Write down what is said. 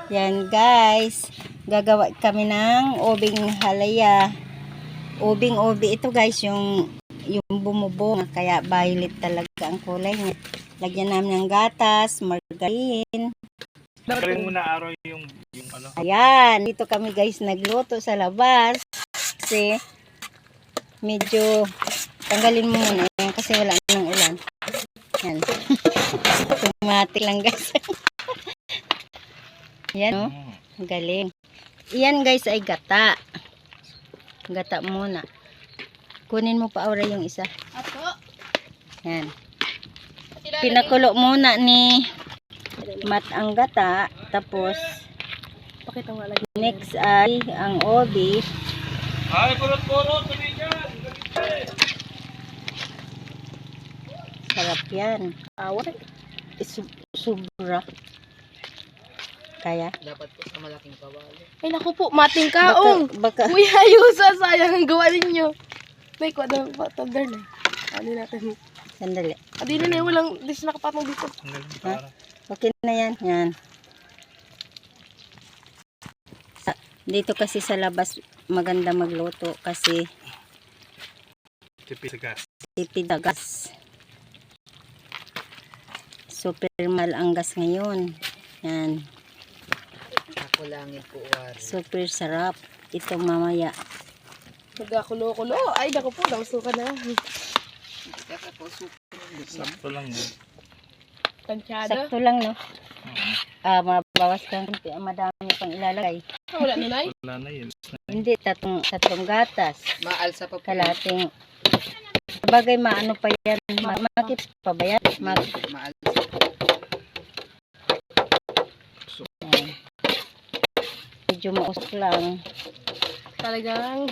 Yan guys, gagawa kami ng ubing halaya. Ubing-ubi ito guys, yung bumubong, kaya violet talaga ang kulay niya. Lagyan namin ng gatas, margarine. Margarine muna araw yung ano. Ayan, dito kami guys nagluto sa labas. Kasi medyo tanggalin mo muna yan kasi wala nang ulan. Yan. Automatic lang guys. Yan, oh. Galing. Iyan guys ay gata. Gata muna. Kunin mo pa aura yung isa. Apo. Yan. Pinakulo muna ni Mat ang gata. Tapos Pakita mo lagi. next ay ang obi. Ay, kurot-kurot, sabi dyan. Sarap yan. Awat. Sobra. Kaya? Dapat po sa malaking kawali. Ay naku po, mating kaong. Baka Uy, ayusa, sayang ang gawa ninyo. May kwada pa tandar na. Ano natin? sandali. Adi na walang dis nakapatong dito. Ha? Okay na yan. Yan. Dito kasi sa labas maganda magluto kasi Tipid sa gas. tipid ang gas. Super mahal ang gas ngayon. Yan. Ako langit po wari. Super sarap. Ito mamaya. Nagkakulo-kulo. Ay, naku po, nausukan na. Kaya po super. Sakto lang yun. Tansyado. Sakto lang, no? Mabawas kang madami pang ilalagay. Ah, wala na nay. Wala na yun. Hindi, tatlong gatas. Maalsa pa po. Kalating. Sabagay, maano pa yan. Makip pa ba yan? Maalsa. Medyo mausok lang. Talagang